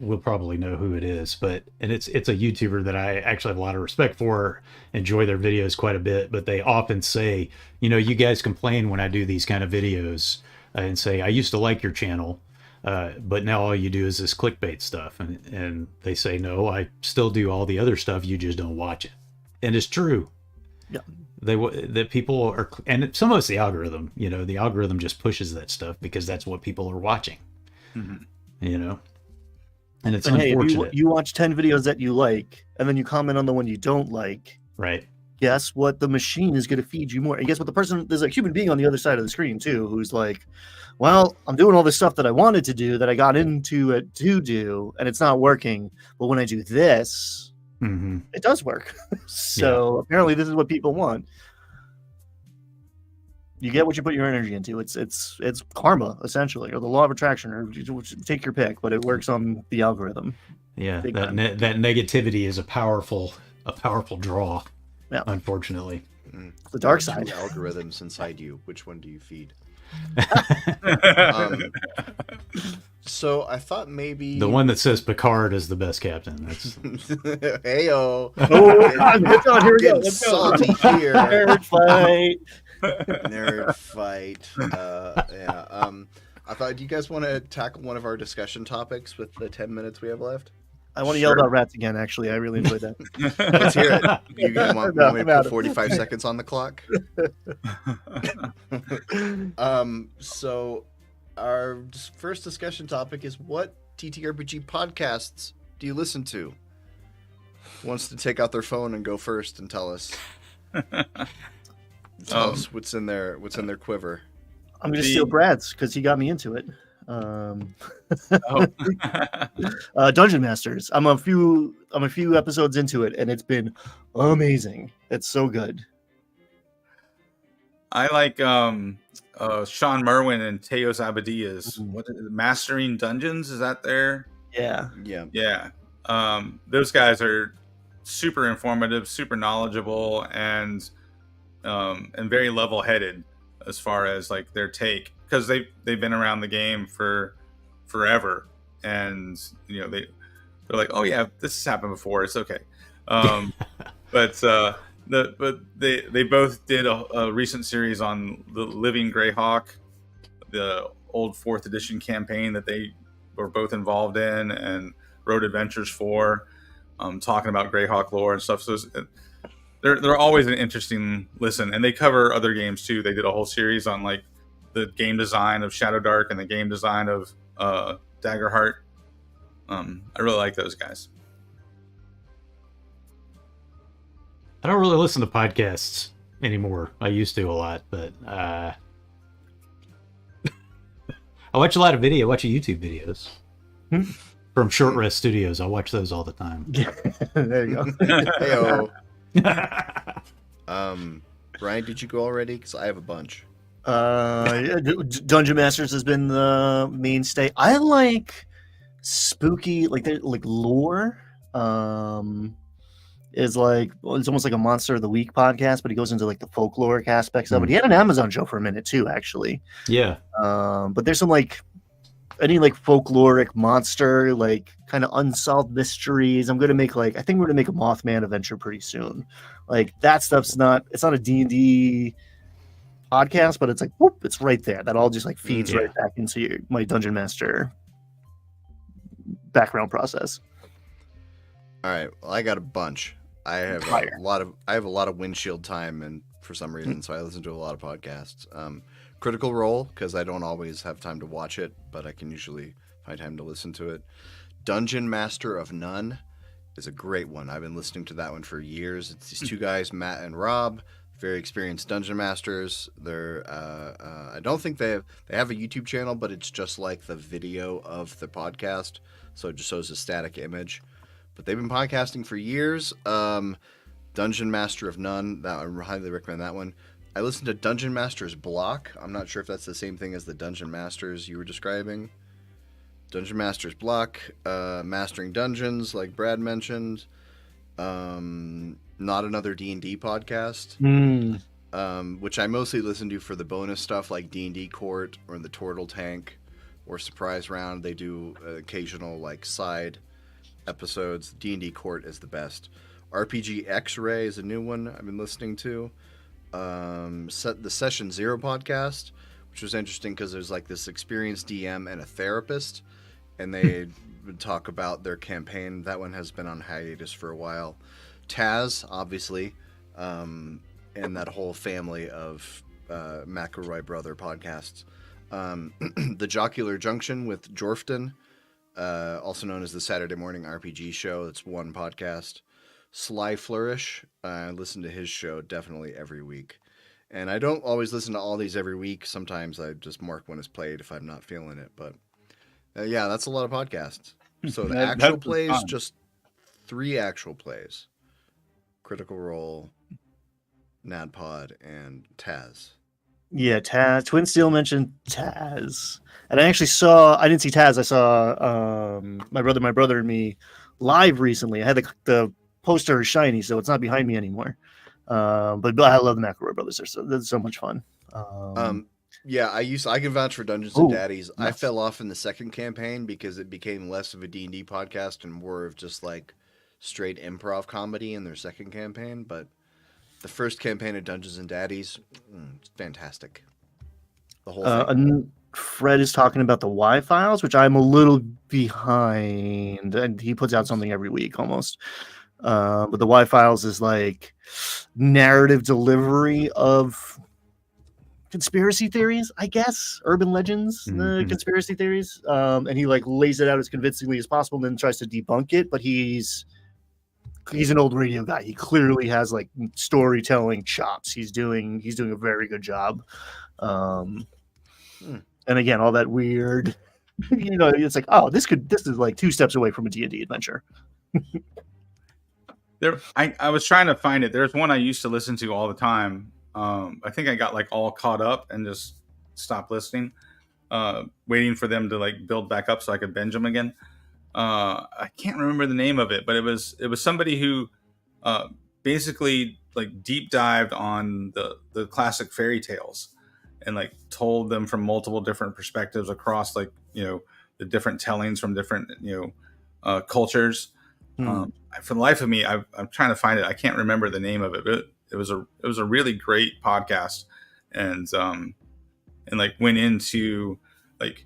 We'll probably know who it is, but it's a YouTuber that I actually have a lot of respect for, enjoy their videos quite a bit, but they often say, you guys complain when I do these kind of videos and say, I used to like your channel, but now all you do is this clickbait stuff. And they say, no, I still do all the other stuff. You just don't watch it. And it's true. Yeah. That people are, and some of it's the algorithm, the algorithm just pushes that stuff because that's what people are watching, and it's unfortunate. Hey, if you watch 10 videos that you like, and then you comment on the one you don't like, right? Guess what? The machine is going to feed you more. And guess what? There's a human being on the other side of the screen too, who's like, well, I'm doing all this stuff that I wanted to do, that I got into it to do, and it's not working. But when I do this, it does work. So apparently this is what people want. You get what you put your energy into. It's karma, essentially, or the law of attraction, or take your pick, but it works on the algorithm. Yeah, that negativity is a powerful draw. Yeah. Unfortunately, the dark side. Two algorithms inside you. Which one do you feed? So I thought maybe the one that says Picard is the best captain. That's heyo. Here we go. Getting salty here. Nerd fight. Nerd fight. I thought, do you guys want to tackle one of our discussion topics with the 10 minutes we have left? I want to yell about rats again, actually. I really enjoyed that. Let's hear it. You want me to put 45 seconds on the clock? So our first discussion topic is, what TTRPG podcasts do you listen to? Who wants to take out their phone and go first and tell us? Tell us what's in their quiver. I'm going to steal Brad's because he got me into it. Dungeon Masters. I'm a few episodes into it, and it's been amazing. It's so good. I like Sean Merwin and Teos Abadia's Mastering Dungeons. Is that there? Yeah. Those guys are super informative, super knowledgeable, and very level-headed as far as like their take, because they've been around the game for forever, and they're like, oh yeah, this has happened before, it's okay. But they both did a recent series on the Living Greyhawk, the old 4th edition campaign that they were both involved in and wrote adventures for, talking about Greyhawk lore and stuff. So they're always an interesting listen, and they cover other games too. They did a whole series on like the game design of Shadow Dark and the game design of Daggerheart. I really like those guys. I don't really listen to podcasts anymore. I used to a lot, but I watch a lot of video. I watch YouTube videos from Short Rest Studios. I watch those all the time. There you go. Heyo. Brian, did you go already? Because I have a bunch. Dungeon Masters has been the mainstay. I like spooky, like lore. Is like, well, it's almost like a Monster of the Week podcast, but he goes into like the folkloric aspects of it. He had an Amazon show for a minute too, actually. Yeah. But there's some like any like folkloric monster, like kind of unsolved mysteries. I think we're gonna make a Mothman adventure pretty soon. Like that stuff's it's not a D&D podcast, but it's like whoop, it's right there. That all just like feeds right back into my Dungeon Master background process. All right, well, I got a bunch. I have a lot of windshield time, and for some reason, so I listen to a lot of podcasts. Critical Role, because I don't always have time to watch it, but I can usually find time to listen to it. Dungeon Master of None is a great one. I've been listening to that one for years. It's these two guys, Matt and Rob, very experienced dungeon masters. They're I don't think they have a YouTube channel, but it's just like the video of the podcast, so it just shows a static image. But they've been podcasting for years. Dungeon Master of None, I highly recommend that one. I listened to Dungeon Master's Block. I'm not sure if that's the same thing as the Dungeon Masters you were describing. Dungeon Master's Block, Mastering Dungeons, like Brad mentioned. Not Another D&D podcast, which I mostly listen to for the bonus stuff like D&D Court or the Turtle Tank or Surprise Round. They do occasional like side episodes. D&D Court is the best. RPG X-Ray is a new one I've been listening to. The Session Zero podcast, which was interesting because there's like this experienced DM and a therapist, and they would talk about their campaign. That one has been on hiatus for a while. Taz, obviously, and that whole family of McElroy Brother podcasts. The Jocular Junction with Jorfton, also known as the Saturday Morning RPG Show. It's one podcast. Sly Flourish, I listen to his show definitely every week. And I don't always listen to all these every week. Sometimes I just mark when it's played if I'm not feeling it. But yeah, that's a lot of podcasts. So the actual plays, just 3 actual plays. Critical Role, NADPOD, and Taz. Yeah, Taz. Twin Steel mentioned Taz. And I didn't see Taz. I saw my brother and me live recently. I had the poster shiny, so it's not behind me anymore. But I love the McElroy Brothers. They're so much fun. Yeah, I can vouch for Dungeons and Daddies. Nice. I fell off in the second campaign because it became less of a D&D podcast and more of just like straight improv comedy in their second campaign. But the first campaign of Dungeons and Daddies, it's fantastic. The whole thing. And Fred is talking about the Y-Files, which I'm a little behind. And he puts out something every week almost. But the Y-Files is like narrative delivery of conspiracy theories, I guess, urban legends, conspiracy theories. And he like lays it out as convincingly as possible and then tries to debunk it. But he's an old radio guy. He clearly has like storytelling chops. He's doing a very good job. And again, all that weird, it's like, oh, this is like 2 steps away from a D&D adventure. I was trying to find it. There's one I used to listen to all the time. I think I got like all caught up and just stopped listening, waiting for them to like build back up so I could binge them again. I can't remember the name of it, but it was somebody who basically like deep dived on the classic fairy tales and like told them from multiple different perspectives across like the different tellings from different cultures. For the life of me, I'm trying to find it. I can't remember the name of it, but it was a really great podcast, and like went into like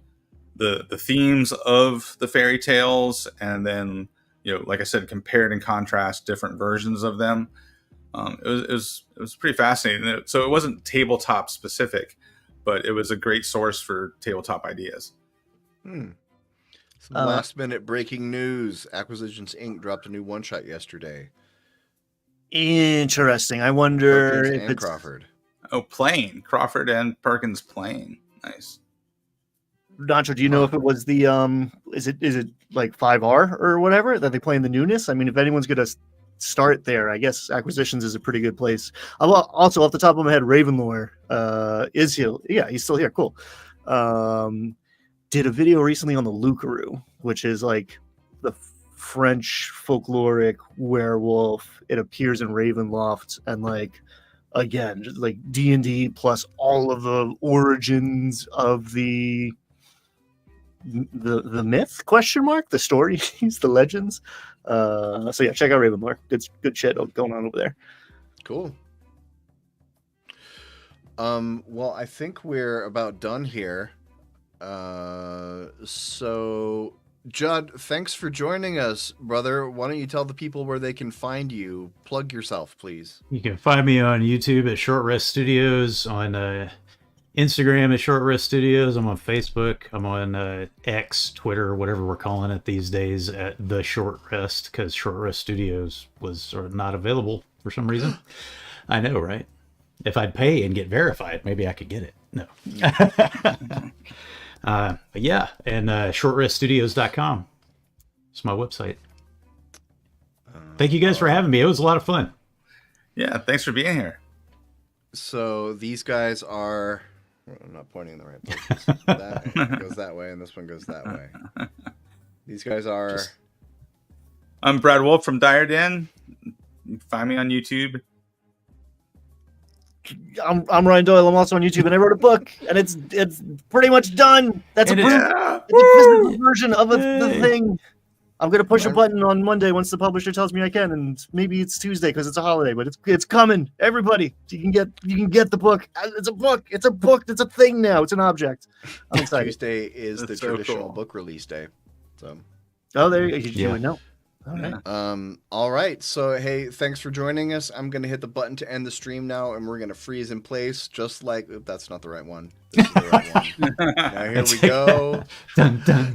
the themes of the fairy tales, and then like I said, compared and contrast different versions of them. It was pretty fascinating. So it wasn't tabletop specific, but it was a great source for tabletop ideas. Some last minute breaking news. Acquisitions Inc. dropped a new one shot yesterday. Interesting. I wonder Perkins if and it's Crawford. Oh, playing Crawford and Perkins playing. Nice. Nacho, do you know if it was the is it like 5R or whatever that they play in the newness? I mean, if anyone's gonna start there, I guess Acquisitions is a pretty good place. Also, off the top of my head, Ravenlore is here. Yeah, he's still here. Cool. Did a video recently on the Lucaru, which is like the French folkloric werewolf. It appears in Ravenloft, and like again, just like D&D plus all of the origins of the myth ? The stories, the legends. So yeah, check out Ravenlore. Good shit going on over there. Cool. Well, I think we're about done here. So Judd, thanks for joining us, brother. Why don't you tell the people where they can find you? Plug yourself, please. You can find me on YouTube at Short Rest Studios, on Instagram at Short Rest Studios. I'm on Facebook. I'm on X, Twitter, whatever we're calling it these days, at The Short Rest, because Short Rest Studios was sort of not available for some reason. I know, right? If I'd pay and get verified, maybe I could get it. No. But yeah, and shortreststudios.com. It's my website. Thank you guys for having me. It was a lot of fun. Yeah, thanks for being here. So these guys are... I'm not pointing in the right places. That goes that way, and this one goes that way. These guys are... I'm Brad Wolf from Dire Den. You can find me on YouTube. I'm Ryan Doyle. I'm also on YouTube, and I wrote a book, and it's pretty much done. That's And it's a physical version of the thing. I'm gonna push a button on Monday once the publisher tells me I can, and maybe it's Tuesday because it's a holiday, but it's coming. Everybody, you can get the book. It's a book. It's a book. It's a thing now. It's an object. I'm excited. Tuesday is That's the so traditional cool. book release day. So, Oh, there you go. Yeah. You would know. All right. all right. So, hey, thanks for joining us. I'm gonna hit the button to end the stream now, and we're gonna freeze in place, just like that's not the right one. This is the right one. Now here we go. Dun, dun.